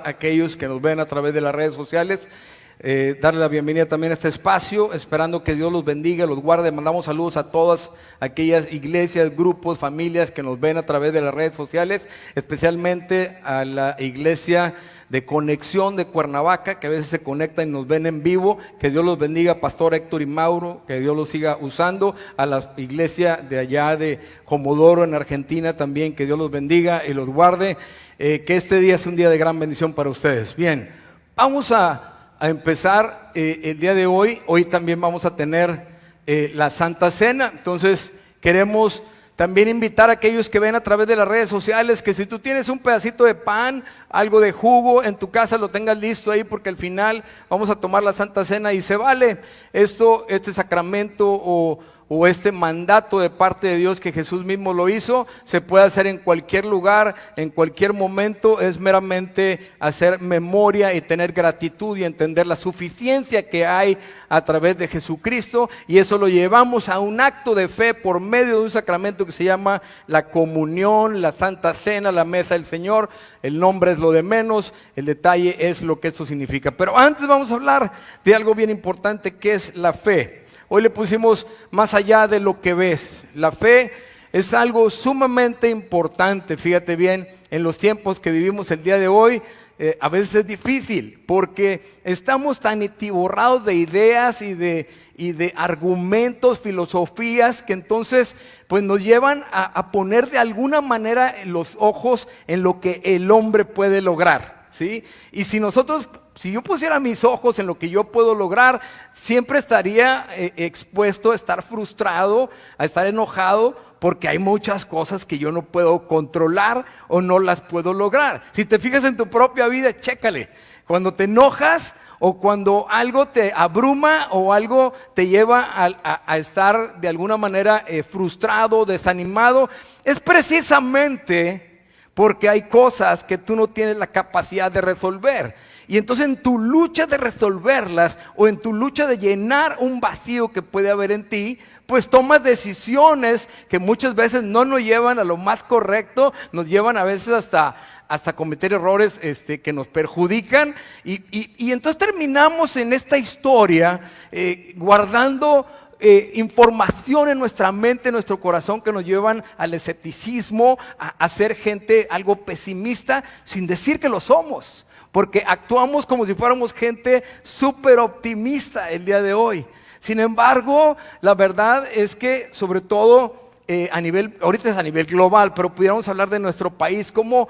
Aquellos que nos ven a través de las redes sociales, darle la bienvenida también a este espacio, esperando que Dios los bendiga, los guarde. Mandamos saludos a todas aquellas iglesias, grupos, familias que nos ven a través de las redes sociales, especialmente a la iglesia de Conexión de Cuernavaca, que a veces se conectan y nos ven en vivo. Que Dios los bendiga, Pastor Héctor y Mauro, que Dios los siga usando. A la iglesia de allá de Comodoro en Argentina también, que Dios los bendiga y los guarde. Que este día es un día de gran bendición para ustedes. Bien, vamos a empezar el día de hoy. Hoy también vamos a tener la Santa Cena. Entonces queremos también invitar a aquellos que ven a través de las redes sociales, que si tú tienes un pedacito de pan, algo de jugo en tu casa, lo tengas listo ahí, porque al final vamos a tomar la Santa Cena y se vale este sacramento o este mandato de parte de Dios, que Jesús mismo lo hizo. Se puede hacer en cualquier lugar, en cualquier momento. Es meramente hacer memoria y tener gratitud y entender la suficiencia que hay a través de Jesucristo, y eso lo llevamos a un acto de fe por medio de un sacramento que se llama la comunión, la Santa Cena, la mesa del Señor. El nombre es lo de menos, el detalle es lo que eso significa. Pero antes vamos a hablar de algo bien importante, que es la fe. Hoy le pusimos más allá de lo que ves. La fe es algo sumamente importante. Fíjate bien, en los tiempos que vivimos el día de hoy, a veces es difícil, porque estamos tan atiborrados de ideas y de argumentos, filosofías, que entonces pues nos llevan a poner de alguna manera los ojos en lo que el hombre puede lograr, ¿sí? Y si yo pusiera mis ojos en lo que yo puedo lograr, siempre estaría expuesto a estar frustrado, a estar enojado, porque hay muchas cosas que yo no puedo controlar o no las puedo lograr. Si te fijas en tu propia vida, chécale. Cuando te enojas o cuando algo te abruma o algo te lleva a estar de alguna manera frustrado, desanimado, es precisamente porque hay cosas que tú no tienes la capacidad de resolver. Y entonces en tu lucha de resolverlas o en tu lucha de llenar un vacío que puede haber en ti, pues tomas decisiones que muchas veces no nos llevan a lo más correcto, nos llevan a veces hasta cometer errores que nos perjudican. Y entonces terminamos en esta historia guardando información en nuestra mente, en nuestro corazón, que nos llevan al escepticismo, a ser gente algo pesimista, sin decir que lo somos. Porque actuamos como si fuéramos gente súper optimista el día de hoy. Sin embargo, la verdad es que sobre todo ahorita es a nivel global, pero pudiéramos hablar de nuestro país, como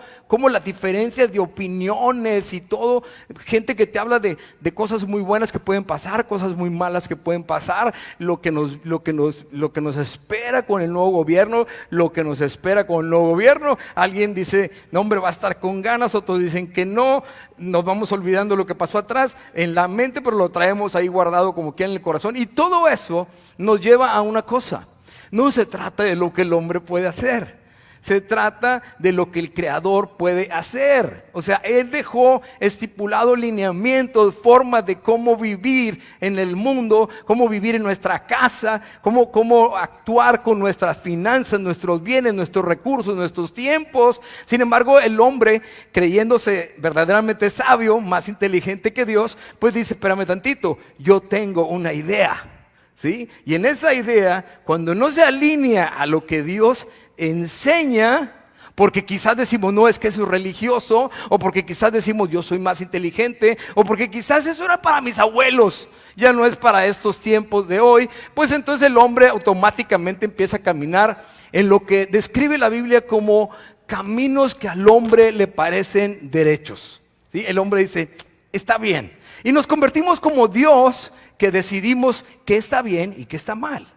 las diferencias de opiniones y todo, gente que te habla de cosas muy buenas que pueden pasar, cosas muy malas que pueden pasar, lo que nos espera con el nuevo gobierno, lo que nos espera con el nuevo gobierno. Alguien dice, no hombre, va a estar con ganas, otros dicen que no, nos vamos olvidando lo que pasó atrás en la mente, pero lo traemos ahí guardado como que en el corazón, y todo eso nos lleva a una cosa. No se trata de lo que el hombre puede hacer, se trata de lo que el Creador puede hacer. O sea, Él dejó estipulado lineamientos, formas de cómo vivir en el mundo, cómo vivir en nuestra casa, cómo actuar con nuestras finanzas, nuestros bienes, nuestros recursos, nuestros tiempos. Sin embargo, el hombre, creyéndose verdaderamente sabio, más inteligente que Dios, pues dice, espérame tantito, yo tengo una idea. ¿Sí? Y en esa idea, cuando no se alinea a lo que Dios enseña, porque quizás decimos, no, es que eso es religioso, o porque quizás decimos, yo soy más inteligente, o porque quizás eso era para mis abuelos, ya no es para estos tiempos de hoy, pues entonces el hombre automáticamente empieza a caminar en lo que describe la Biblia como caminos que al hombre le parecen derechos. ¿Sí? El hombre dice, está bien. Y nos convertimos como Dios, que decidimos qué está bien y qué está mal,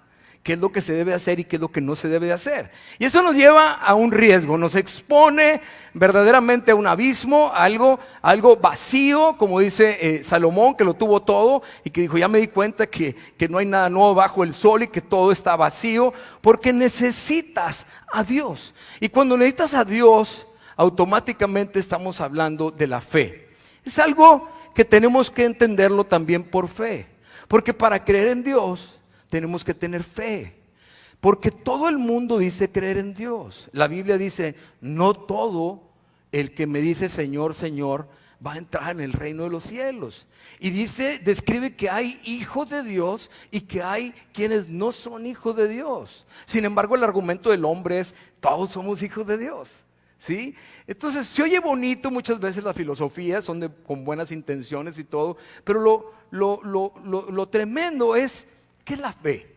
qué es lo que se debe hacer y qué es lo que no se debe hacer. Y eso nos lleva a un riesgo, nos expone verdaderamente a un abismo, a algo vacío, como dice Salomón, que lo tuvo todo y que dijo, ya me di cuenta que no hay nada nuevo bajo el sol y que todo está vacío, porque necesitas a Dios. Y cuando necesitas a Dios, automáticamente estamos hablando de la fe. Es algo que tenemos que entenderlo también por fe. Porque para creer en Dios tenemos que tener fe. Porque todo el mundo dice creer en Dios. La Biblia dice, no todo el que me dice Señor, Señor, va a entrar en el reino de los cielos. Y describe que hay hijos de Dios y que hay quienes no son hijos de Dios. Sin embargo, el argumento del hombre es: todos somos hijos de Dios. ¿Sí? Entonces se oye bonito muchas veces las filosofías, con buenas intenciones y todo, pero lo tremendo es, ¿qué es la fe?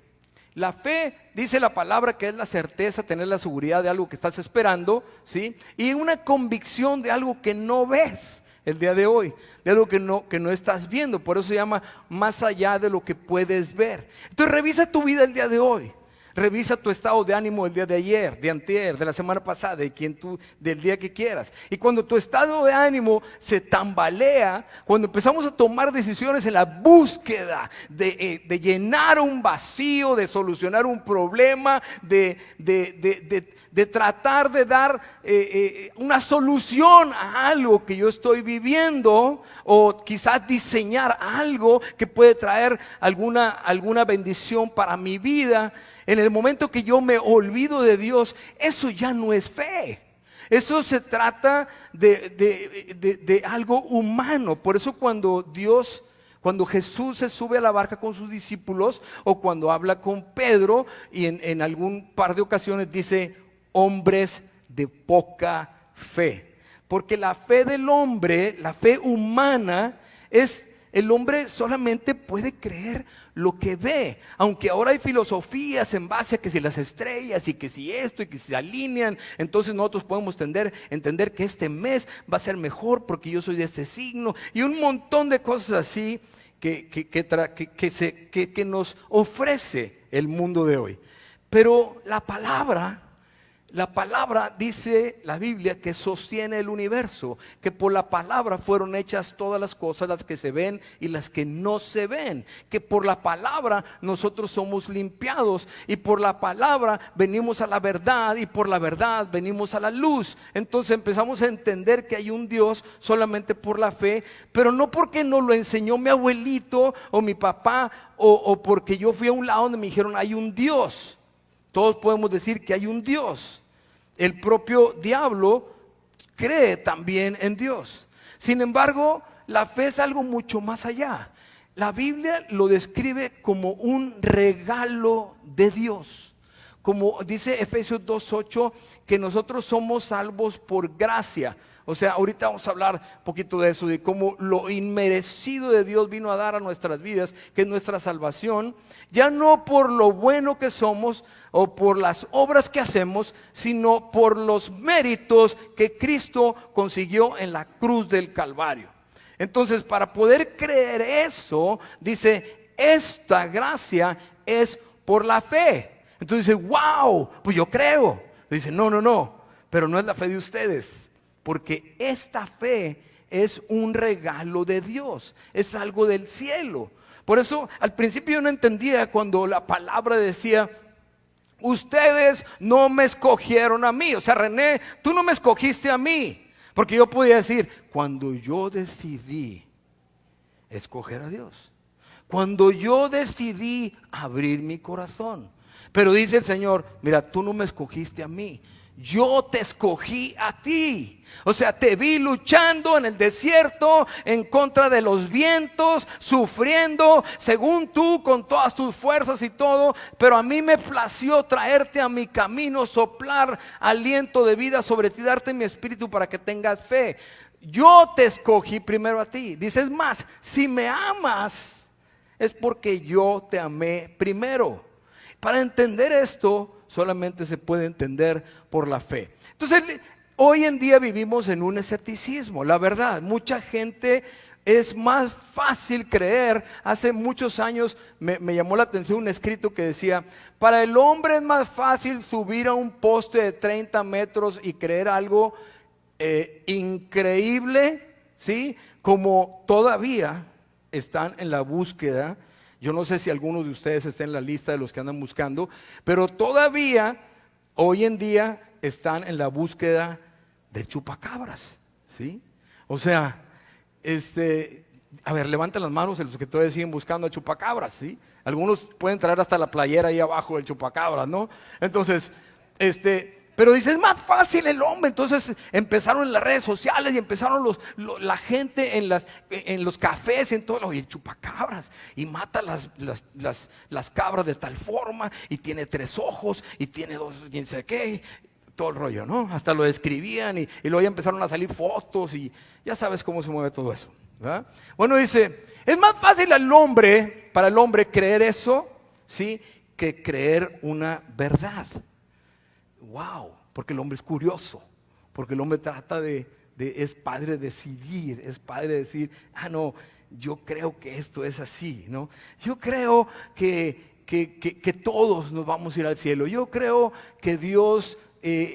La fe, dice la palabra, que es la certeza, tener la seguridad de algo que estás esperando, ¿sí? Y una convicción de algo que no ves el día de hoy, de algo que no estás viendo. Por eso se llama más allá de lo que puedes ver. Entonces revisa tu vida el día de hoy. Revisa tu estado de ánimo del día de ayer, de antier, de la semana pasada, del día que quieras. Y cuando tu estado de ánimo se tambalea, cuando empezamos a tomar decisiones en la búsqueda de llenar un vacío, de solucionar un problema, de tratar de dar una solución a algo que yo estoy viviendo, o quizás diseñar algo que puede traer alguna bendición para mi vida, en el momento que yo me olvido de Dios, eso ya no es fe. Eso se trata de algo humano. Por eso cuando Jesús se sube a la barca con sus discípulos, o cuando habla con Pedro, y en algún par de ocasiones dice: hombres de poca fe. Porque la fe del hombre, la fe humana, el hombre solamente puede creer lo que ve. Aunque ahora hay filosofías en base a que si las estrellas y que si esto y que si se alinean, entonces nosotros podemos entender que este mes va a ser mejor porque yo soy de este signo, y un montón de cosas así que nos ofrece el mundo de hoy. Pero la palabra dice la Biblia que sostiene el universo, que por la palabra fueron hechas todas las cosas, las que se ven y las que no se ven, que por la palabra nosotros somos limpiados, y por la palabra venimos a la verdad, y por la verdad venimos a la luz. Entonces empezamos a entender que hay un Dios solamente por la fe, pero no porque nos lo enseñó mi abuelito o mi papá, o porque yo fui a un lado donde me dijeron hay un Dios. Todos podemos decir que hay un Dios. El propio diablo cree también en Dios. Sin embargo, la fe es algo mucho más allá. La Biblia lo describe como un regalo de Dios. Como dice Efesios 2:8, que nosotros somos salvos por gracia. O sea, ahorita vamos a hablar un poquito de eso, de cómo lo inmerecido de Dios vino a dar a nuestras vidas, que es nuestra salvación, ya no por lo bueno que somos o por las obras que hacemos, sino por los méritos que Cristo consiguió en la cruz del Calvario. Entonces, para poder creer eso, dice, esta gracia es por la fe. Entonces dice, wow, pues yo creo. Dice, no, pero no es la fe de ustedes. Porque esta fe es un regalo de Dios, es algo del cielo. Por eso al principio yo no entendía cuando la palabra decía, ustedes no me escogieron a mí. O sea, René, tú no me escogiste a mí. Porque yo podía decir, cuando yo decidí escoger a Dios, cuando yo decidí abrir mi corazón. Pero dice el Señor, mira, tú no me escogiste a mí, yo te escogí a ti. O sea, te vi luchando en el desierto en contra de los vientos, sufriendo según tú con todas tus fuerzas y todo, pero a mí me plació traerte a mi camino, soplar aliento de vida sobre ti, darte mi espíritu para que tengas fe. Yo te escogí primero a ti. Dices más, si me amas es porque yo te amé primero. Para entender esto solamente se puede entender por la fe. Entonces, hoy en día vivimos en un escepticismo, la verdad. Mucha gente es más fácil creer. Hace muchos años me llamó la atención un escrito que decía, para el hombre es más fácil subir a un poste de 30 metros y creer algo increíble, ¿sí? Como todavía están en la búsqueda. Yo no sé si alguno de ustedes está en la lista de los que andan buscando, pero todavía hoy en día están en la búsqueda del chupacabras, ¿sí? O sea, a ver, levanten las manos los que todavía siguen buscando al chupacabras, ¿sí? Algunos pueden traer hasta la playera ahí abajo del chupacabras, ¿no? Entonces, Pero dice, es más fácil el hombre. Entonces empezaron en las redes sociales y empezaron la gente en los cafés y en todo, y el chupacabras, y mata las cabras de tal forma, y tiene 3 ojos, y tiene 2, quién sabe qué, todo el rollo, ¿no? Hasta lo describían y luego ya empezaron a salir fotos y ya sabes cómo se mueve todo eso, ¿verdad? Bueno, dice, es más fácil para el hombre creer eso, ¿sí?, que creer una verdad. Wow, porque el hombre es curioso, porque el hombre trata es padre de decidir, es padre de decir, no, yo creo que esto es así, ¿no? Yo creo que todos nos vamos a ir al cielo. Yo creo que Dios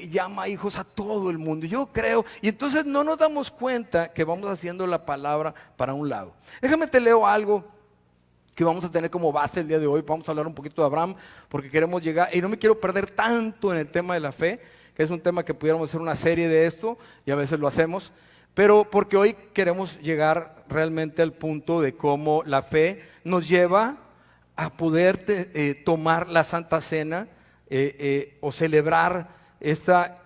llama hijos a todo el mundo. Yo creo, y entonces no nos damos cuenta que vamos haciendo la palabra para un lado. Déjame te leo algo que vamos a tener como base el día de hoy. Vamos a hablar un poquito de Abraham, porque queremos llegar, y no me quiero perder tanto en el tema de la fe, que es un tema que pudiéramos hacer una serie de esto, y a veces lo hacemos, pero porque hoy queremos llegar realmente al punto de cómo la fe nos lleva a poder tomar la Santa Cena o celebrar esta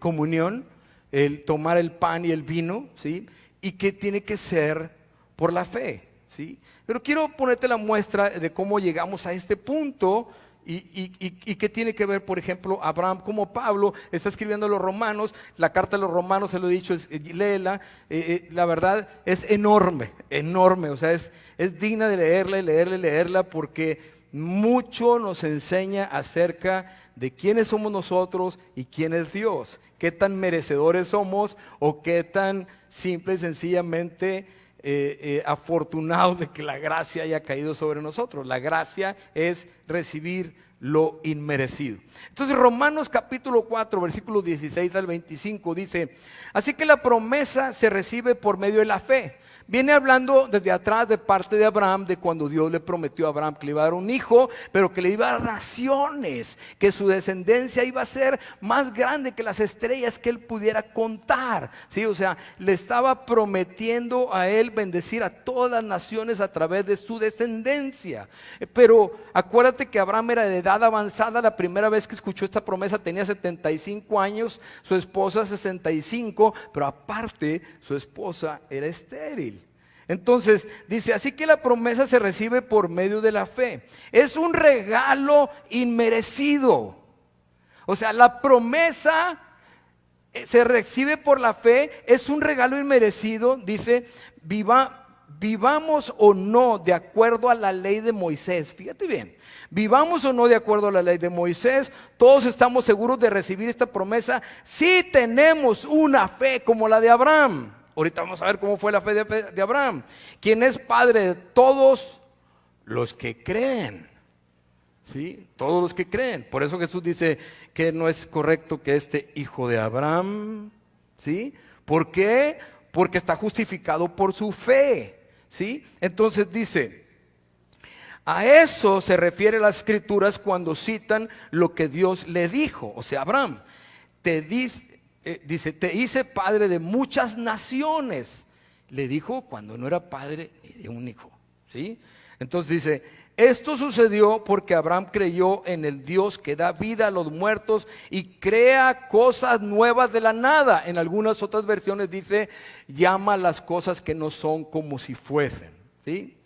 comunión, el tomar el pan y el vino, ¿sí? Y que tiene que ser por la fe, ¿sí? Pero quiero ponerte la muestra de cómo llegamos a este punto y qué tiene que ver, por ejemplo, Abraham, como Pablo está escribiendo a los romanos. La carta de los romanos, se lo he dicho, léela, la verdad es enorme, enorme, o sea, es digna de leerla, porque mucho nos enseña acerca de quiénes somos nosotros y quién es Dios, qué tan merecedores somos o qué tan simple y sencillamente afortunados de que la gracia haya caído sobre nosotros. La gracia es recibir lo inmerecido. Entonces Romanos capítulo 4 versículos 16 al 25 dice, así que la promesa se recibe por medio de la fe. Viene hablando desde atrás de parte de Abraham, de cuando Dios le prometió a Abraham que le iba a dar un hijo, pero que le iba a dar naciones, que su descendencia iba a ser más grande que las estrellas que él pudiera contar, ¿sí? O sea, le estaba prometiendo a él bendecir a todas las naciones a través de su descendencia. Pero acuérdate que Abraham era de edad avanzada. La primera vez que escuchó esta promesa tenía 75 años, su esposa 65, pero aparte su esposa era estéril. Entonces dice, así que la promesa se recibe por medio de la fe. Es un regalo inmerecido. O sea, la promesa se recibe por la fe, es un regalo inmerecido. Dice, vivamos o no de acuerdo a la ley de Moisés. Fíjate bien, vivamos o no de acuerdo a la ley de Moisés, todos estamos seguros de recibir esta promesa si tenemos una fe como la de Abraham. Ahorita vamos a ver cómo fue la fe de Abraham, quien es padre de todos los que creen, ¿sí? Todos los que creen. Por eso Jesús dice que no es correcto que este hijo de Abraham, ¿sí? ¿Por qué? Porque está justificado por su fe, ¿sí? Entonces dice, a eso se refiere las escrituras cuando citan lo que Dios le dijo. O sea, Abraham, dice, te hice padre de muchas naciones. Le dijo cuando no era padre ni de un hijo, ¿sí? Entonces dice, esto sucedió porque Abraham creyó en el Dios que da vida a los muertos y crea cosas nuevas de la nada. En algunas otras versiones dice, llama las cosas que no son como si fuesen, ¿sí?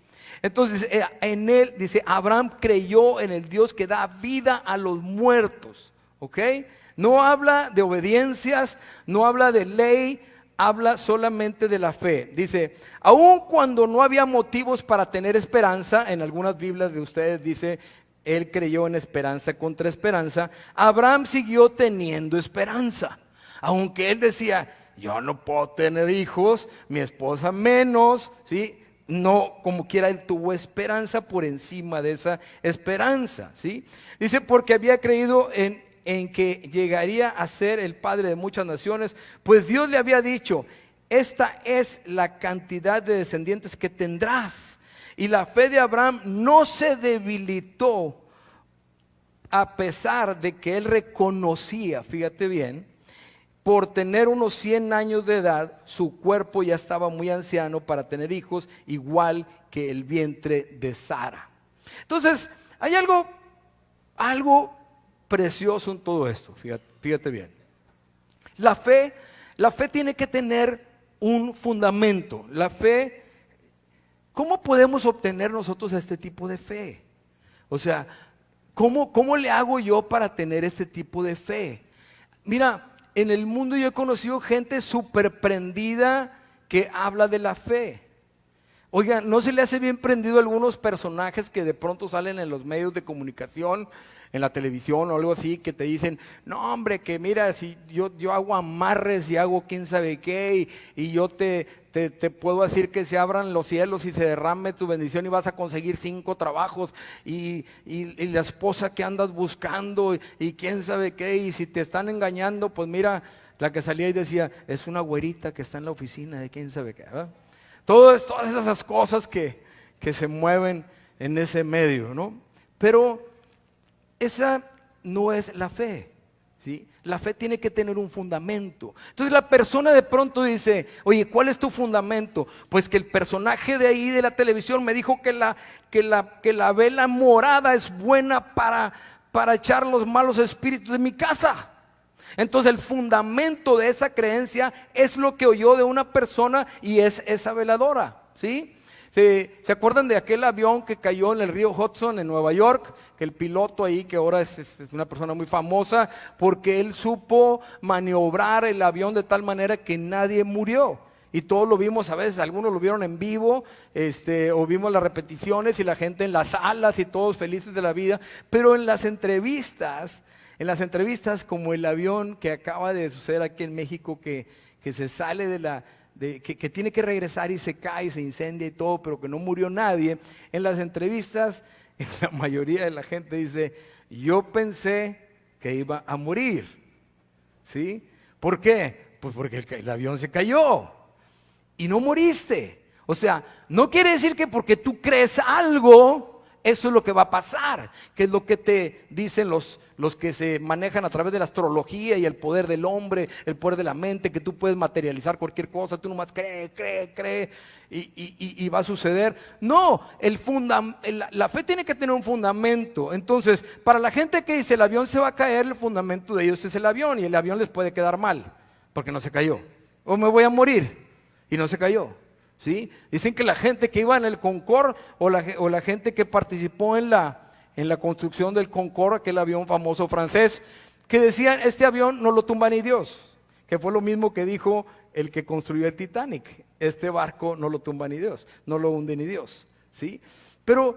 Entonces en él dice, Abraham creyó en el Dios que da vida a los muertos, ¿ok? No habla de obediencias, no habla de ley, habla solamente de la fe. Dice, aun cuando no había motivos para tener esperanza, en algunas Biblias de ustedes dice, él creyó en esperanza contra esperanza, Abraham siguió teniendo esperanza. Aunque él decía, yo no puedo tener hijos, mi esposa menos, ¿sí? No, como quiera él tuvo esperanza por encima de esa esperanza, ¿sí? Dice, porque había creído en que llegaría a ser el padre de muchas naciones, pues Dios le había dicho, esta es la cantidad de descendientes que tendrás. Y la fe de Abraham no se debilitó a pesar de que él reconocía, fíjate bien, por tener unos 100 años de edad, su cuerpo ya estaba muy anciano para tener hijos, igual que el vientre de Sara. Entonces, hay algo precioso en todo esto, fíjate. Fíjate bien. La fe tiene que tener un fundamento. La fe, ¿cómo podemos obtener nosotros este tipo de fe? O sea, ¿cómo le hago yo para tener este tipo de fe? Mira, en el mundo yo he conocido gente súper prendida que habla de la fe. Oiga, ¿no se le hace bien prendido a algunos personajes que de pronto salen en los medios de comunicación, en la televisión o algo así, que te dicen, no hombre, que mira, si yo hago amarres y hago quién sabe qué, y yo te puedo decir que se abran los cielos y se derrame tu bendición y vas a conseguir 5 trabajos y la esposa que andas buscando y quién sabe qué, y si te están engañando, pues mira, la que salía y decía, es una güerita que está en la oficina de quién sabe qué, ¿verdad? Todas esas cosas que se mueven en ese medio, ¿no? Pero esa no es la fe, ¿sí? La fe tiene que tener un fundamento. Entonces la persona de pronto dice, oye, ¿cuál es tu fundamento? Pues que el personaje de ahí de la televisión me dijo que la vela morada es buena para echar los malos espíritus de mi casa. Entonces el fundamento de esa creencia es lo que oyó de una persona y es esa veladora, ¿sí? ¿Se acuerdan de aquel avión que cayó en el río Hudson en Nueva York? Que el piloto ahí, que ahora es una persona muy famosa, porque él supo maniobrar el avión de tal manera que nadie murió. Y todos lo vimos a veces, algunos lo vieron en vivo, o vimos las repeticiones y la gente en las salas y todos felices de la vida. Pero en las entrevistas, como el avión que acaba de suceder aquí en México, que se sale que tiene que regresar y se cae, se incendia y todo, pero que no murió nadie. En las entrevistas, la mayoría de la gente dice, yo pensé que iba a morir, ¿sí? ¿Por qué? Pues porque el avión se cayó y no moriste. O sea, no quiere decir que porque tú crees algo, eso es lo que va a pasar, que es lo que te dicen los que se manejan a través de la astrología y el poder del hombre, el poder de la mente, que tú puedes materializar cualquier cosa, tú nomás cree y va a suceder. No, la fe tiene que tener un fundamento. Entonces, para la gente que dice el avión se va a caer, el fundamento de ellos es el avión, y el avión les puede quedar mal, porque no se cayó. O me voy a morir, y no se cayó. ¿Sí? Dicen que la gente que iba en el Concorde o la gente que participó en la construcción del Concorde, aquel avión famoso francés, que decían, este avión no lo tumba ni Dios, que fue lo mismo que dijo el que construyó el Titanic, este barco no lo tumba ni Dios, no lo hunde ni Dios, ¿sí? Pero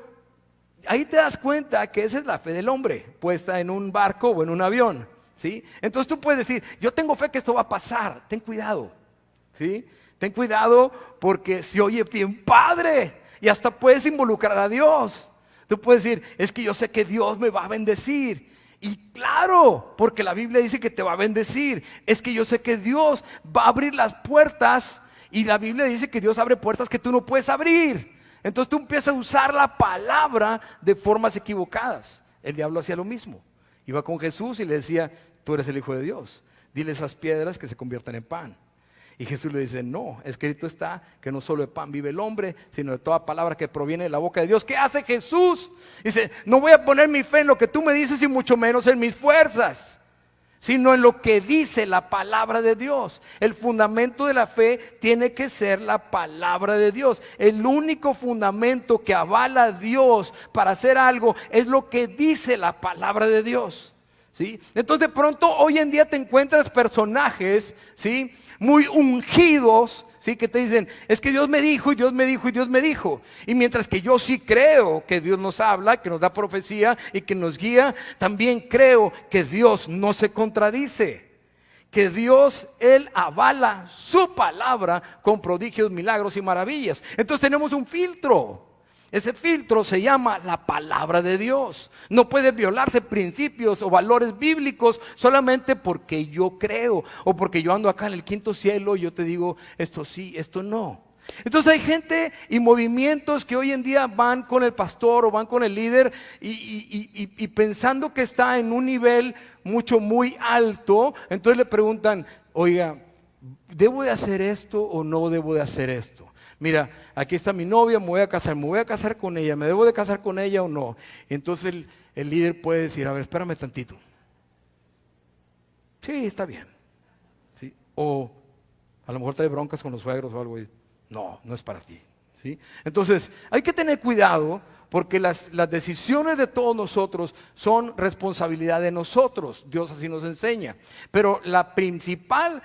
ahí te das cuenta que esa es la fe del hombre, puesta en un barco o en un avión, ¿sí? Entonces tú puedes decir, yo tengo fe que esto va a pasar, ten cuidado, ¿sí? Ten cuidado porque se oye bien padre y hasta puedes involucrar a Dios. Tú puedes decir, es que yo sé que Dios me va a bendecir. Y claro, porque la Biblia dice que te va a bendecir. Es que yo sé que Dios va a abrir las puertas y la Biblia dice que Dios abre puertas que tú no puedes abrir. Entonces tú empiezas a usar la palabra de formas equivocadas. El diablo hacía lo mismo. Iba con Jesús y le decía, tú eres el Hijo de Dios. Dile esas piedras que se conviertan en pan. Y Jesús le dice, no, escrito está que no solo de pan vive el hombre, sino de toda palabra que proviene de la boca de Dios. ¿Qué hace Jesús? Dice, no voy a poner mi fe en lo que tú me dices y mucho menos en mis fuerzas, sino en lo que dice la palabra de Dios. El fundamento de la fe tiene que ser la palabra de Dios. El único fundamento que avala a Dios para hacer algo es lo que dice la palabra de Dios, ¿sí? Entonces de pronto hoy en día te encuentras personajes, ¿sí?, muy ungidos, ¿sí?, que te dicen, es que Dios me dijo y Dios me dijo y Dios me dijo. Y mientras que yo sí creo que Dios nos habla, que nos da profecía y que nos guía, también creo que Dios no se contradice, que Dios, Él avala su palabra con prodigios, milagros y maravillas. Entonces tenemos un filtro. Ese filtro se llama la palabra de Dios. No puede violarse principios o valores bíblicos solamente porque yo creo o porque yo ando acá en el quinto cielo y yo te digo esto sí, esto no. Entonces hay gente y movimientos que hoy en día van con el pastor o van con el líder y pensando que está en un nivel muy alto, entonces le preguntan, oiga, ¿debo de hacer esto o no debo de hacer esto? Mira, aquí está mi novia, me voy a casar con ella, ¿me debo de casar con ella o no? Entonces el líder puede decir, a ver, espérame tantito. Sí, está bien. ¿Sí? O a lo mejor trae broncas con los suegros o algo. No, no es para ti. ¿Sí? Entonces, hay que tener cuidado porque las decisiones de todos nosotros son responsabilidad de nosotros. Dios así nos enseña. Pero la principal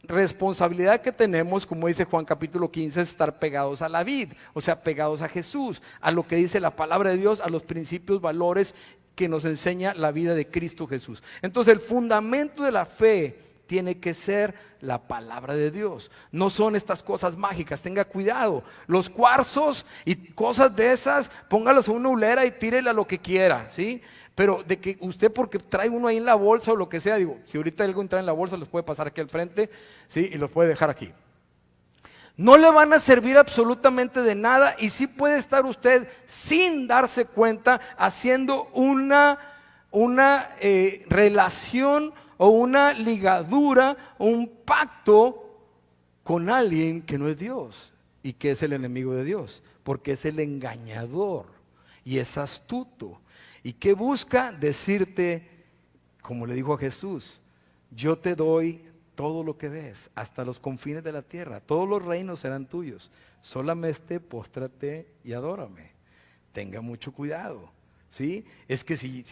responsabilidad que tenemos, como dice Juan capítulo 15, es estar pegados a la vid, o sea, pegados a Jesús, a lo que dice la palabra de Dios, a los principios, valores que nos enseña la vida de Cristo Jesús. Entonces, el fundamento de la fe tiene que ser la palabra de Dios. No son estas cosas mágicas, tenga cuidado. Los cuarzos y cosas de esas, póngalos en una hulera y tírele a lo que quiera, ¿sí? Pero de que usted porque trae uno ahí en la bolsa o lo que sea, digo, si ahorita algo entra en la bolsa, los puede pasar aquí al frente, ¿sí? Y los puede dejar aquí. No le van a servir absolutamente de nada y sí puede estar usted sin darse cuenta haciendo una relación o una ligadura, un pacto con alguien que no es Dios y que es el enemigo de Dios, porque es el engañador y es astuto. ¿Y qué busca? Decirte, como le dijo a Jesús, yo te doy todo lo que ves, hasta los confines de la tierra, todos los reinos serán tuyos, solamente póstrate y adórame. Tenga mucho cuidado, ¿sí? Es que si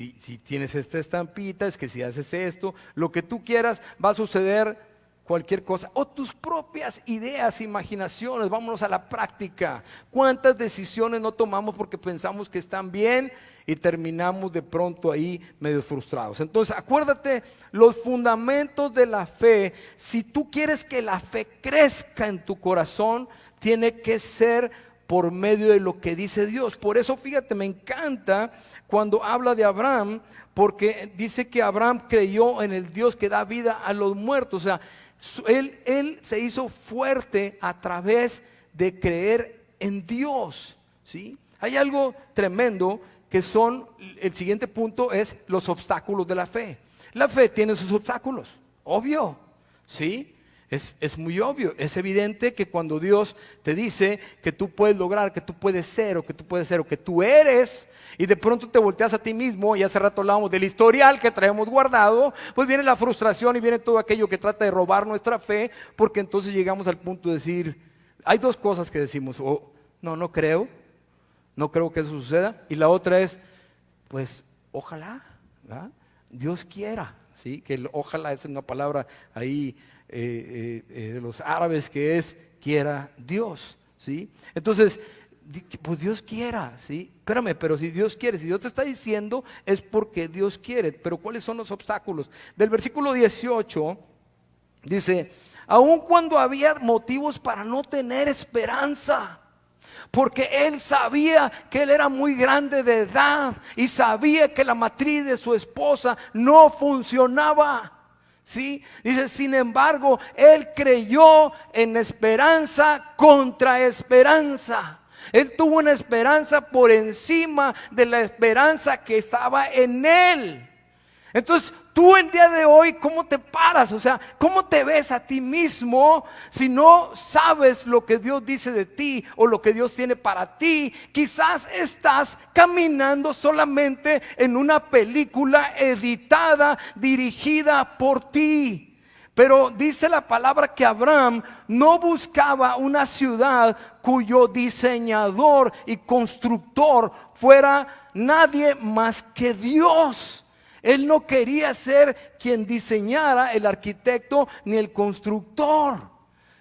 tienes esta estampita, es que si haces esto, lo que tú quieras va a suceder. Cualquier cosa, o tus propias ideas, imaginaciones, vámonos a la práctica. ¿Cuántas decisiones no tomamos porque pensamos que están bien y terminamos de pronto ahí medio frustrados? Entonces, acuérdate, los fundamentos de la fe, si tú quieres que la fe crezca en tu corazón, tiene que ser por medio de lo que dice Dios. Por eso, fíjate, me encanta cuando habla de Abraham, porque dice que Abraham creyó en el Dios que da vida a los muertos. O sea, él se hizo fuerte a través de creer en Dios, ¿sí? Hay algo tremendo que son, el siguiente punto es los obstáculos de la fe. La fe tiene sus obstáculos, obvio, ¿sí? Es muy obvio, es evidente que cuando Dios te dice que tú puedes lograr, que tú puedes ser, o que tú puedes ser, o que tú eres, y de pronto te volteas a ti mismo, y hace rato hablábamos del historial que traemos guardado, pues viene la frustración y viene todo aquello que trata de robar nuestra fe, porque entonces llegamos al punto de decir, hay dos cosas que decimos, o no creo que eso suceda, y la otra es, pues ojalá, ¿verdad? Dios quiera, ¿sí? Que el ojalá es una palabra ahí de los árabes que es quiera Dios, ¿sí? Entonces, pues Dios quiera, ¿sí? Espérame, pero si Dios quiere, si Dios te está diciendo es porque Dios quiere. Pero ¿cuáles son los obstáculos? Del versículo 18 dice, aun cuando había motivos para no tener esperanza, porque él sabía que él era muy grande de edad y sabía que la matriz de su esposa no funcionaba, ¿sí? Dice, sin embargo, él creyó en esperanza contra esperanza. Él tuvo una esperanza por encima de la esperanza que estaba en él. Entonces, tú el día de hoy, ¿cómo te paras? O sea, ¿cómo te ves a ti mismo si no sabes lo que Dios dice de ti o lo que Dios tiene para ti? Quizás estás caminando solamente en una película editada, dirigida por ti. Pero dice la palabra que Abraham no buscaba una ciudad cuyo diseñador y constructor fuera nadie más que Dios. Él no quería ser quien diseñara, el arquitecto ni el constructor,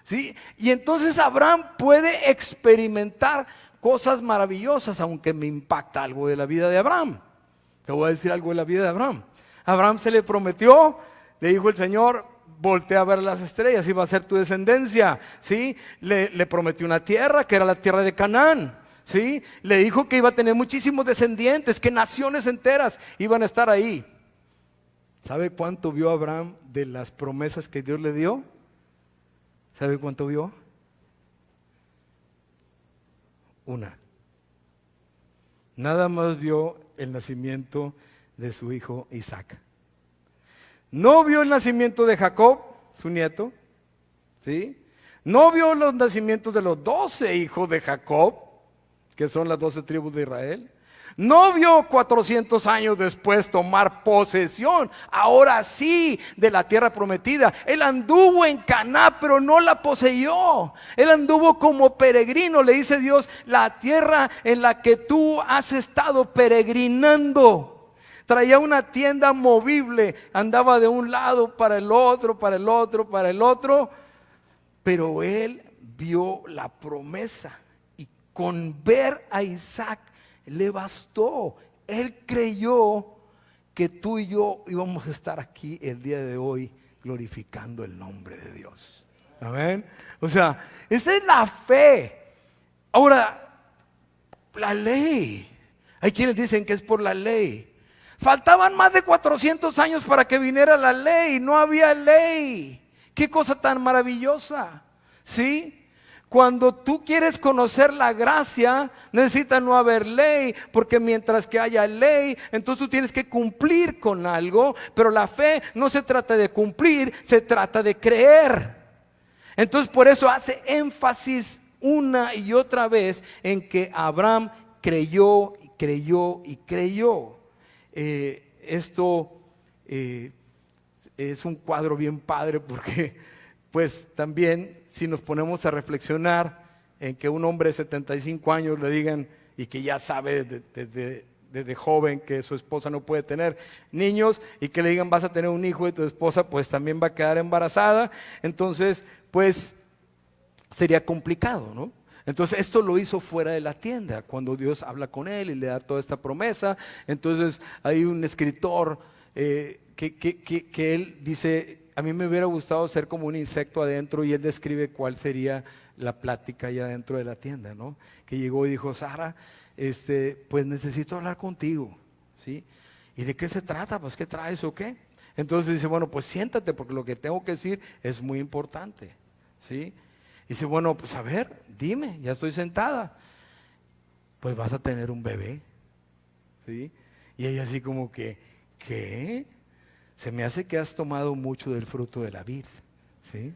¿sí? Y entonces Abraham puede experimentar cosas maravillosas, aunque me impacta algo de la vida de Abraham. Te voy a decir algo de la vida de Abraham. Abraham se le prometió, le dijo el Señor, voltea a ver las estrellas y va a ser tu descendencia, ¿sí? Le prometió una tierra que era la tierra de Canaán, ¿sí? Le dijo que iba a tener muchísimos descendientes, que naciones enteras iban a estar ahí. ¿Sabe cuánto vio Abraham de las promesas que Dios le dio? ¿Sabe cuánto vio? Una. Nada más vio el nacimiento de su hijo Isaac. No vio el nacimiento de Jacob, su nieto, ¿sí? No vio los nacimientos de los 12 hijos de Jacob, que son las 12 tribus de Israel. No vio 400 años después tomar posesión, ahora sí, de la tierra prometida. Él anduvo en Caná, pero no la poseyó. Él anduvo como peregrino, le dice Dios, la tierra en la que tú has estado peregrinando. Traía una tienda movible, andaba de un lado para el otro, para el otro, para el otro. Pero él vio la promesa y con ver a Isaac le bastó. Él creyó que tú y yo íbamos a estar aquí el día de hoy glorificando el nombre de Dios. Amén. O sea, esa es la fe. Ahora, la ley. Hay quienes dicen que es por la ley. Faltaban más de 400 años para que viniera la ley. No había ley. Qué cosa tan maravillosa. ¿Sí? Cuando tú quieres conocer la gracia, necesita no haber ley, porque mientras que haya ley, entonces tú tienes que cumplir con algo, pero la fe no se trata de cumplir, se trata de creer. Entonces por eso hace énfasis una y otra vez en que Abraham creyó y creyó y creyó. Esto es un cuadro bien padre porque pues también si nos ponemos a reflexionar en que un hombre de 75 años le digan y que ya sabe desde joven que su esposa no puede tener niños y que le digan vas a tener un hijo y tu esposa pues también va a quedar embarazada, entonces pues sería complicado, ¿no? Entonces esto lo hizo fuera de la tienda, cuando Dios habla con él y le da toda esta promesa. Entonces hay un escritor que él dice, a mí me hubiera gustado ser como un insecto adentro, y él describe cuál sería la plática allá dentro de la tienda, ¿no? Que llegó y dijo, Sara, pues necesito hablar contigo, ¿sí? ¿Y de qué se trata? Pues ¿qué traes o qué? Entonces dice, bueno, pues siéntate porque lo que tengo que decir es muy importante, ¿sí? Dice, bueno, pues a ver, dime, ya estoy sentada. Pues vas a tener un bebé, ¿sí? Y ella así como que, ¿qué? Se me hace que has tomado mucho del fruto de la vid, ¿sí?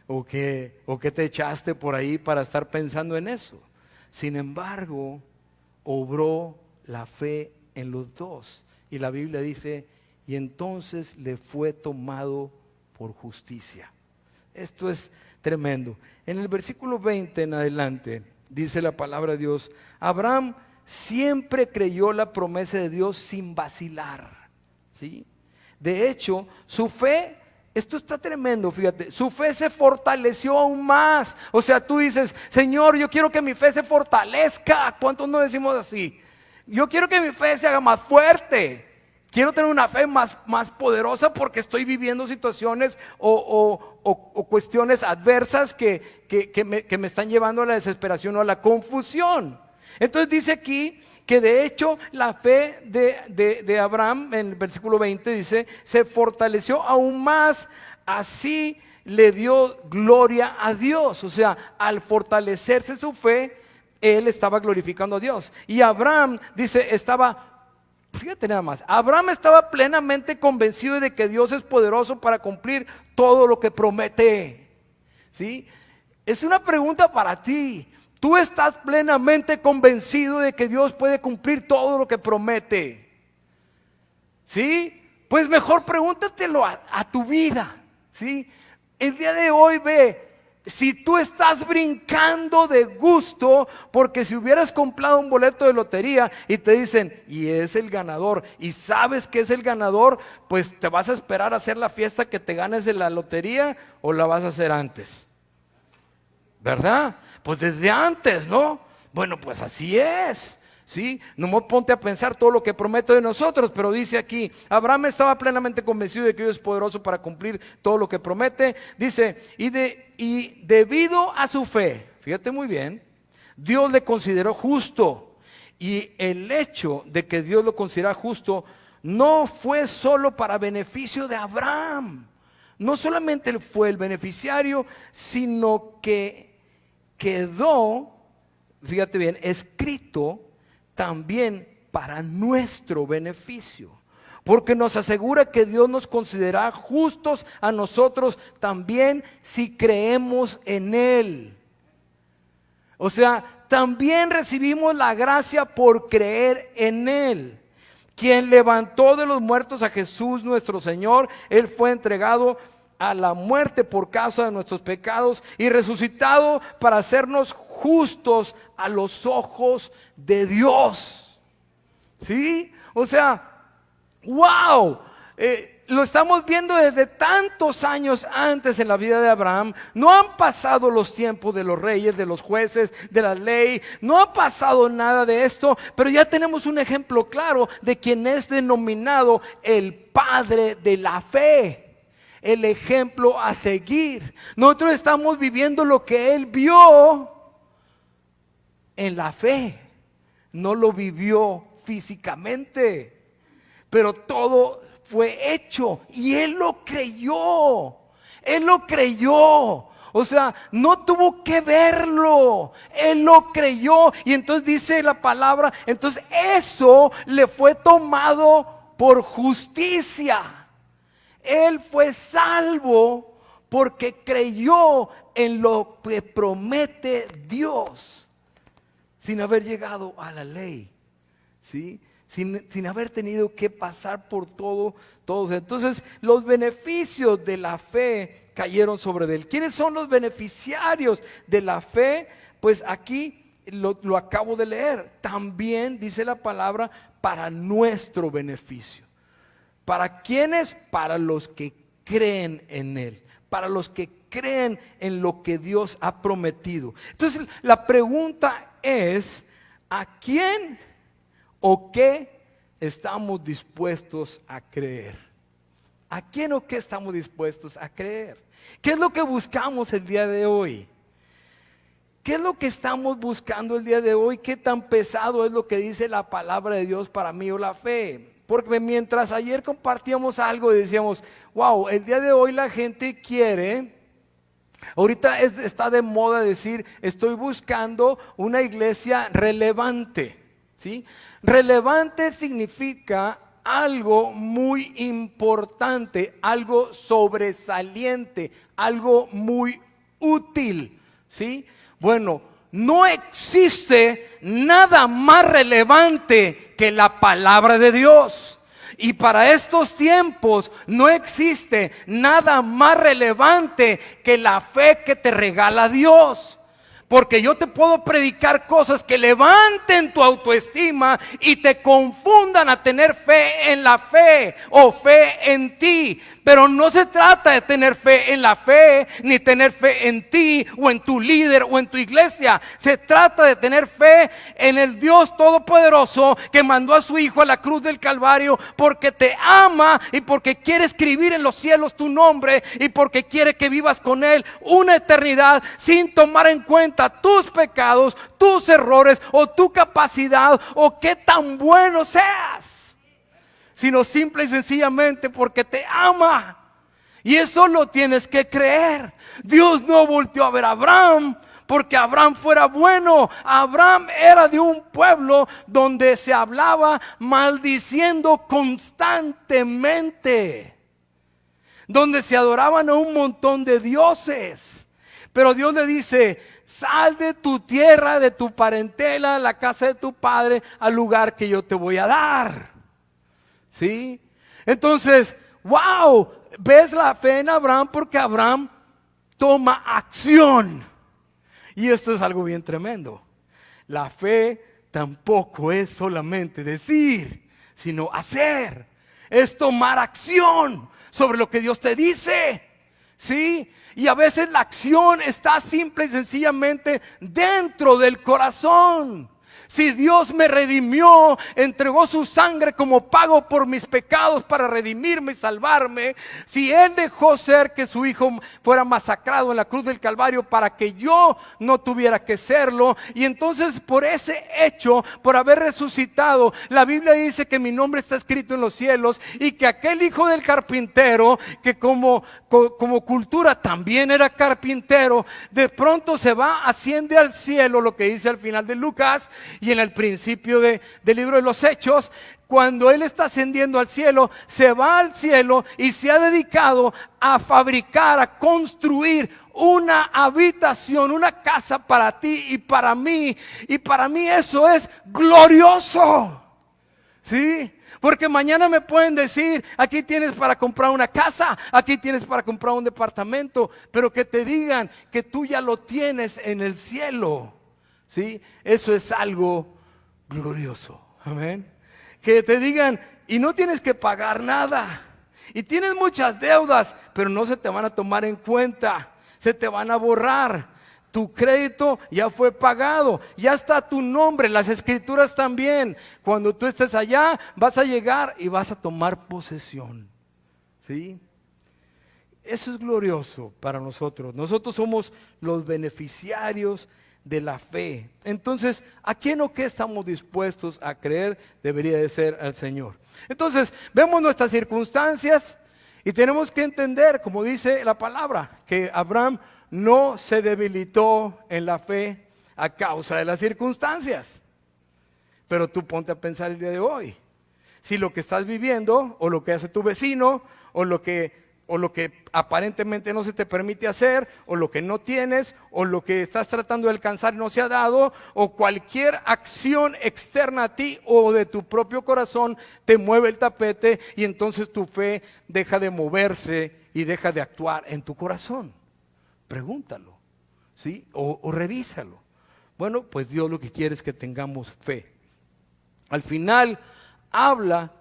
O que te echaste por ahí para estar pensando en eso. Sin embargo, obró la fe en los dos. Y la Biblia dice, y entonces le fue tomado por justicia. Esto es tremendo. En el versículo 20 en adelante, dice la palabra de Dios, Abraham siempre creyó la promesa de Dios sin vacilar, ¿sí? De hecho, su fe, esto está tremendo, fíjate, su fe se fortaleció aún más. O sea, tú dices, Señor, yo quiero que mi fe se fortalezca. ¿Cuántos no decimos así? Yo quiero que mi fe se haga más fuerte. Quiero tener una fe más poderosa porque estoy viviendo situaciones o cuestiones adversas que me están llevando a la desesperación o a la confusión. Entonces dice aquí que de hecho la fe de Abraham, en el versículo 20 dice, se fortaleció aún más, así le dio gloria a Dios. O sea, al fortalecerse su fe, él estaba glorificando a Dios. Y Abraham, dice, fíjate nada más, Abraham estaba plenamente convencido de que Dios es poderoso para cumplir todo lo que promete, ¿sí? Es una pregunta para ti. ¿Tú estás plenamente convencido de que Dios puede cumplir todo lo que promete? ¿Sí? Pues mejor pregúntatelo a tu vida, ¿sí? El día de hoy ve si tú estás brincando de gusto, porque si hubieras comprado un boleto de lotería y te dicen, y es el ganador, y sabes que es el ganador, pues te vas a esperar a hacer la fiesta que te ganes de la lotería, o la vas a hacer antes, ¿verdad? Pues desde antes, ¿no? Bueno, pues así es, ¿sí? No ponte a pensar todo lo que promete de nosotros, pero dice aquí, Abraham estaba plenamente convencido de que Dios es poderoso para cumplir todo lo que promete. Dice, y debido a su fe, fíjate muy bien, Dios le consideró justo. Y el hecho de que Dios lo considerara justo no fue solo para beneficio de Abraham. No solamente él fue el beneficiario, sino que quedó, fíjate bien, escrito también para nuestro beneficio, porque nos asegura que Dios nos considera justos a nosotros también si creemos en Él. O sea, también recibimos la gracia por creer en Él, quien levantó de los muertos a Jesús nuestro Señor. Él fue entregado a la muerte por causa de nuestros pecados y resucitado para hacernos justos a los ojos de Dios. ¿Sí? O sea, wow, lo estamos viendo desde tantos años antes en la vida de Abraham. No han pasado los tiempos de los reyes, de los jueces, de la ley. No ha pasado nada de esto, pero ya tenemos un ejemplo claro de quien es denominado el padre de la fe. El ejemplo a seguir. Nosotros estamos viviendo lo que él vio en la fe. No lo vivió físicamente, pero todo fue hecho y él lo creyó. Él lo creyó. O sea, no tuvo que verlo. Él lo creyó. Y entonces dice la palabra, entonces eso le fue tomado por justicia. Él fue salvo porque creyó en lo que promete Dios, sin haber llegado a la ley, ¿sí? Sin haber tenido que pasar por todo. Entonces los beneficios de la fe cayeron sobre él. ¿Quiénes son los beneficiarios de la fe? Pues aquí lo acabo de leer. También dice la palabra, para nuestro beneficio. ¿Para quiénes? Para los que creen en Él, para los que creen en lo que Dios ha prometido. Entonces la pregunta es, ¿a quién o qué estamos dispuestos a creer? ¿A quién o qué estamos dispuestos a creer? ¿Qué es lo que buscamos el día de hoy? ¿Qué es lo que estamos buscando el día de hoy? ¿Qué tan pesado es lo que dice la palabra de Dios para mí o la fe? Porque mientras ayer compartíamos algo y decíamos, wow, el día de hoy la gente quiere, ahorita está de moda decir, estoy buscando una iglesia relevante, ¿sí? Relevante significa algo muy importante, algo sobresaliente, algo muy útil, ¿sí? Bueno, no existe nada más relevante que la palabra de Dios. Y para estos tiempos no existe nada más relevante que la fe que te regala Dios. Porque yo te puedo predicar cosas que levanten tu autoestima y te confundan a tener fe en la fe o fe en ti. Pero no se trata de tener fe en la fe, ni tener fe en ti o en tu líder o en tu iglesia. Se trata de tener fe en el Dios Todopoderoso que mandó a su Hijo a la cruz del Calvario porque te ama y porque quiere escribir en los cielos tu nombre y porque quiere que vivas con Él una eternidad sin tomar en cuenta tus pecados, tus errores o tu capacidad o qué tan bueno seas, sino simple y sencillamente porque te ama. Y eso lo tienes que creer. Dios no volteó a ver a Abraham porque Abraham fuera bueno. Abraham era de un pueblo donde se hablaba maldiciendo constantemente, donde se adoraban a un montón de dioses. Pero Dios le dice, sal de tu tierra, de tu parentela, la casa de tu padre, al lugar que yo te voy a dar. ¿Sí? Entonces, wow, ves la fe en Abraham porque Abraham toma acción. Y esto es algo bien tremendo. La fe tampoco es solamente decir, sino hacer. Es tomar acción sobre lo que Dios te dice. ¿Sí? Y a veces la acción está simple y sencillamente dentro del corazón. Si Dios me redimió, entregó su sangre como pago por mis pecados para redimirme y salvarme. Si Él dejó ser que su Hijo fuera masacrado en la cruz del Calvario para que yo no tuviera que serlo. Y entonces por ese hecho, por haber resucitado, la Biblia dice que mi nombre está escrito en los cielos. Y que aquel hijo del carpintero, que como cultura también era carpintero, de pronto se va, asciende al cielo, lo que dice al final de Lucas. Y en el principio del libro de los Hechos, cuando Él está ascendiendo al cielo, se va al cielo y se ha dedicado a fabricar, a construir una habitación, una casa para ti y para mí. Y para mí eso es glorioso. ¿Sí? Porque mañana me pueden decir, aquí tienes para comprar una casa, aquí tienes para comprar un departamento, pero que te digan que tú ya lo tienes en el cielo. ¿Sí? Eso es algo glorioso. Amén. Que te digan, y no tienes que pagar nada. Y tienes muchas deudas, pero no se te van a tomar en cuenta. Se te van a borrar. Tu crédito ya fue pagado, ya está tu nombre, las escrituras también. Cuando tú estés allá, vas a llegar y vas a tomar posesión. ¿Sí? Eso es glorioso para nosotros. Nosotros somos los beneficiarios de la fe. Entonces, ¿a quién o qué estamos dispuestos a creer? Debería de ser al Señor. Entonces, vemos nuestras circunstancias y tenemos que entender, como dice la palabra, que Abraham no se debilitó en la fe a causa de las circunstancias. Pero tú ponte a pensar el día de hoy. Si lo que estás viviendo, o lo que hace tu vecino, o lo que aparentemente no se te permite hacer, o lo que no tienes, o lo que estás tratando de alcanzar y no se ha dado, o cualquier acción externa a ti o de tu propio corazón te mueve el tapete, y entonces tu fe deja de moverse y deja de actuar en tu corazón. Pregúntalo, ¿sí? O revísalo. Bueno, pues Dios lo que quiere es que tengamos fe. Al final habla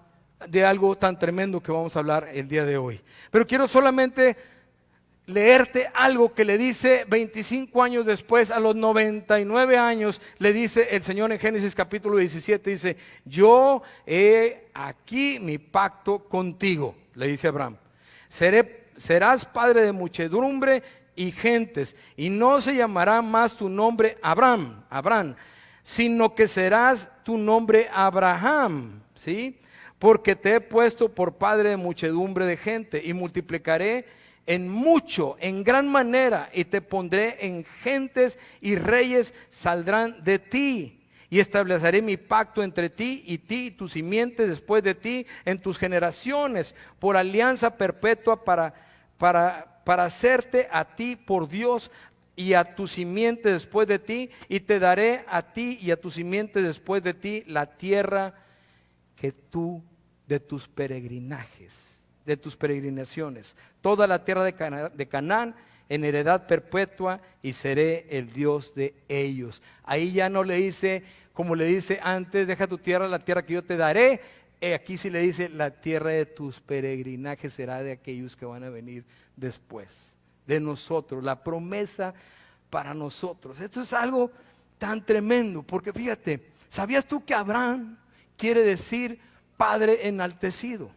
de algo tan tremendo que vamos a hablar el día de hoy. Pero quiero solamente leerte algo que le dice 25 años después, a los 99 años, le dice el Señor en Génesis capítulo 17, dice, yo he aquí mi pacto contigo, le dice Abraham. Serás padre de muchedumbre y gentes, y no se llamará más tu nombre Abraham, sino que serás tu nombre Abraham, ¿sí? Porque te he puesto por padre de muchedumbre de gente, y multiplicaré en mucho, en gran manera, y te pondré en gentes, y reyes saldrán de ti. Y estableceré mi pacto entre ti y tu simiente después de ti en tus generaciones, por alianza perpetua para hacerte a ti por Dios y a tu simiente después de ti, y te daré a ti y a tu simiente después de ti la tierra que tú de tus peregrinajes, de tus peregrinaciones, toda la tierra de Canaán en heredad perpetua, y seré el Dios de ellos. Ahí ya no le dice, como le dice antes, deja tu tierra, la tierra que yo te daré. Aquí sí le dice, la tierra de tus peregrinajes será de aquellos que van a venir después, de nosotros, la promesa para nosotros. Esto es algo tan tremendo, porque fíjate, ¿sabías tú que Abraham quiere decir Padre enaltecido?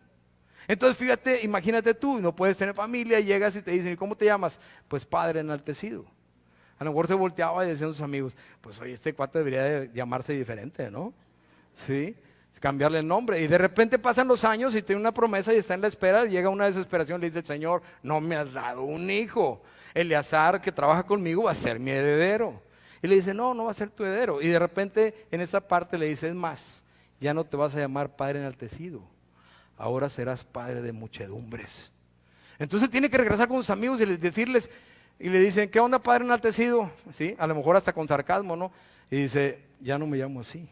Entonces fíjate, imagínate tú, no puedes tener familia y llegas y te dicen, ¿y cómo te llamas? Pues Padre enaltecido. A lo mejor se volteaba y decían sus amigos, pues oye, este cuate debería de llamarse diferente, ¿no? Sí, cambiarle el nombre. Y de repente pasan los años y tiene una promesa y está en la espera, y llega una desesperación, le dice el Señor, no me has dado un hijo. Eleazar, que trabaja conmigo, va a ser mi heredero. Y le dice, no va a ser tu heredero. Y de repente en esa parte le dice, es más, ya no te vas a llamar Padre enaltecido, ahora serás padre de muchedumbres. Entonces tiene que regresar con sus amigos y decirles, y le dicen, ¿qué onda, Padre enaltecido? ¿Sí? A lo mejor hasta con sarcasmo, ¿no? Y dice, ya no me llamo así,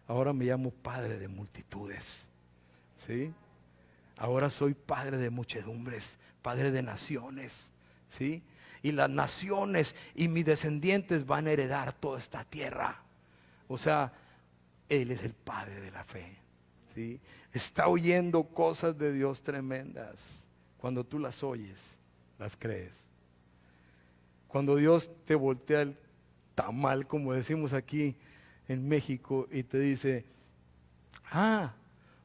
ahora me llamo Padre de multitudes. ¿Sí? Ahora soy Padre de muchedumbres, Padre de naciones. ¿Sí? Y las naciones y mis descendientes van a heredar toda esta tierra. O sea, Él es el Padre de la fe. ¿Sí? Está oyendo cosas de Dios tremendas. Cuando tú las oyes, las crees. Cuando Dios te voltea el tamal, como decimos aquí en México, y te dice,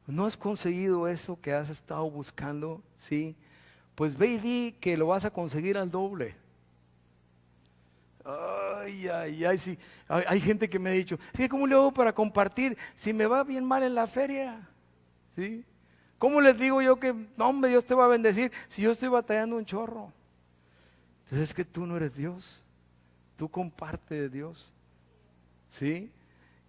¿no has conseguido eso que has estado buscando? Sí, pues ve y di que lo vas a conseguir al doble. Sí. Hay gente que me ha dicho, sí, ¿cómo le hago para compartir si me va bien mal en la feria? ¿Sí? ¿Cómo les digo yo que, no, hombre, Dios te va a bendecir si yo estoy batallando un chorro? Entonces es que tú no eres Dios, tú comparte de Dios. ¿Sí?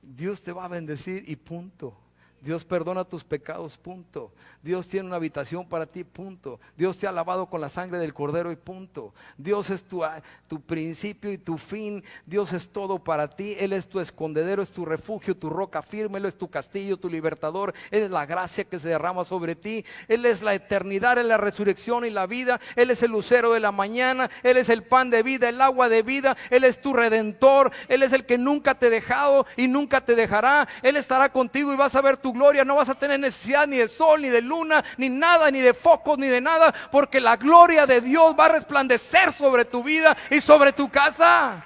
Dios te va a bendecir y punto. Dios perdona tus pecados, punto. Dios tiene una habitación para ti, punto. Dios te ha lavado con la sangre del Cordero y punto. Dios es tu principio y tu fin. Dios es todo para ti. Él es tu escondedero, es tu refugio, tu roca firme. Él es tu castillo, tu libertador. Él es la gracia que se derrama sobre ti. Él es la eternidad, Él es la resurrección y la vida. Él es el lucero de la mañana. Él es el pan de vida, el agua de vida. Él es tu redentor. Él es el que nunca te ha dejado y nunca te dejará. Él estará contigo y vas a ver tu gloria. No vas a tener necesidad ni de sol, ni de luna, ni nada, ni de focos, ni de nada, porque la gloria de Dios va a resplandecer sobre tu vida y sobre tu casa.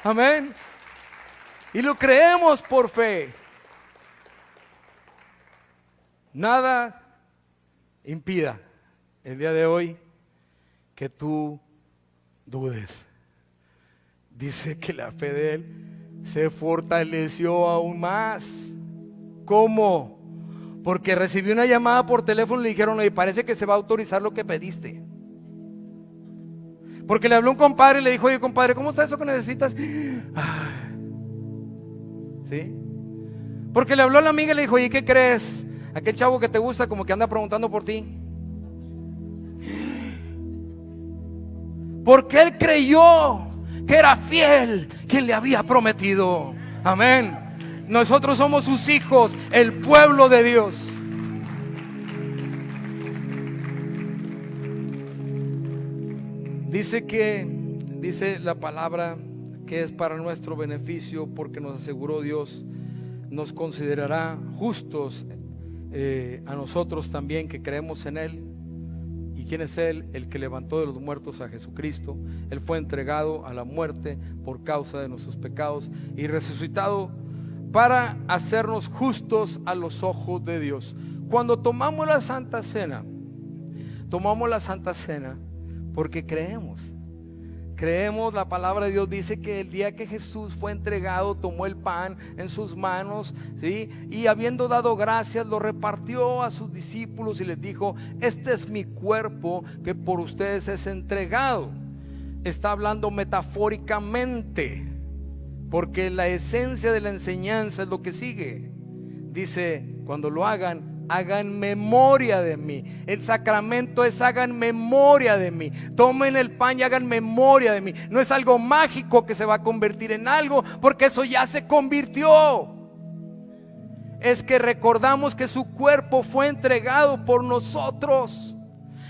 Amén. Y lo creemos por fe. Nada impida el día de hoy que tú dudes. Dice que la fe de él se fortaleció aún más. ¿Cómo? Porque recibió una llamada por teléfono y le dijeron: oye, parece que se va a autorizar lo que pediste. Porque le habló un compadre y le dijo: oye, compadre, ¿cómo está eso que necesitas? ¿Sí? Porque le habló a la amiga y le dijo: oye, ¿qué crees? Aquel chavo que te gusta como que anda preguntando por ti. Porque él creyó que era fiel quien le había prometido. Amén. Nosotros somos sus hijos, el pueblo de Dios. Dice la palabra que es para nuestro beneficio, porque nos aseguró Dios, nos considerará justos a nosotros también que creemos en Él. ¿Y quién es Él? El que levantó de los muertos a Jesucristo. Él fue entregado a la muerte por causa de nuestros pecados y resucitado para hacernos justos a los ojos de Dios. Cuando tomamos la Santa Cena porque creemos, la palabra de Dios dice que el día que Jesús fue entregado, tomó el pan en sus manos, ¿sí? Y habiendo dado gracias, lo repartió a sus discípulos y les dijo: este es mi cuerpo que por ustedes es entregado. Está hablando metafóricamente, porque la esencia de la enseñanza es lo que sigue. Dice: cuando lo hagan memoria de mí. El sacramento es: hagan memoria de mí. Tomen el pan y hagan memoria de mí. No es algo mágico que se va a convertir en algo, porque eso ya se convirtió. Es que recordamos que su cuerpo fue entregado por nosotros.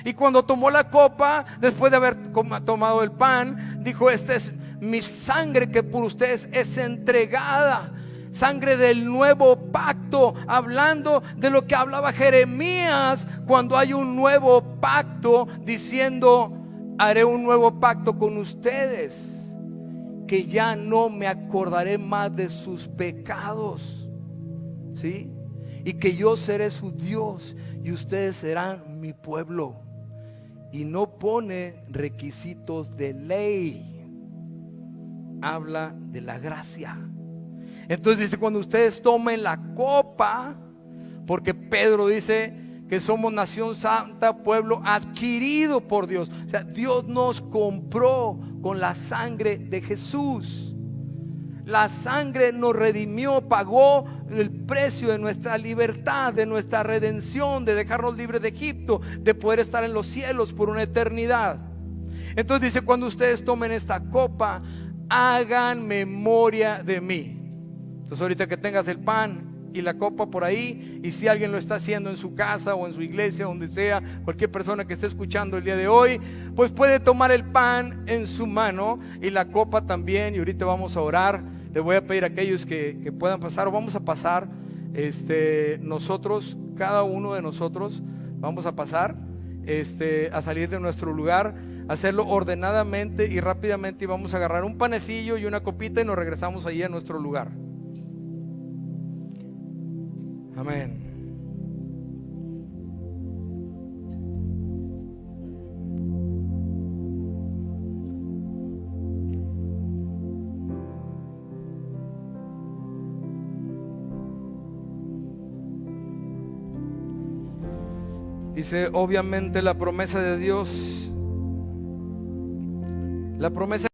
Y cuando tomó la copa, después de haber tomado el pan, dijo: esta es mi sangre que por ustedes es entregada. Sangre del nuevo pacto, hablando de lo que hablaba Jeremías cuando hay un nuevo pacto, diciendo: haré un nuevo pacto con ustedes, que ya no me acordaré más de sus pecados, ¿sí? Y que yo seré su Dios y ustedes serán mi pueblo. Y no pone requisitos de ley, habla de la gracia. Entonces dice: cuando ustedes tomen la copa, porque Pedro dice que somos nación santa, pueblo adquirido por Dios. O sea, Dios nos compró con la sangre de Jesús. La sangre nos redimió, pagó el precio de nuestra libertad, de nuestra redención, de dejarnos libres de Egipto, de poder estar en los cielos por una eternidad. Entonces dice: cuando ustedes tomen esta copa, hagan memoria de mí. Entonces ahorita que tengas el pan y la copa por ahí, y si alguien lo está haciendo en su casa o en su iglesia, donde sea, cualquier persona que esté escuchando el día de hoy, pues puede tomar el pan en su mano y la copa también. Y ahorita vamos a orar. Le voy a pedir a aquellos que puedan pasar, o vamos a pasar, nosotros, cada uno de nosotros vamos a pasar a salir de nuestro lugar, hacerlo ordenadamente y rápidamente, y vamos a agarrar un panecillo y una copita y nos regresamos allí a nuestro lugar. Amén. Dice: obviamente la promesa de Dios, la promesa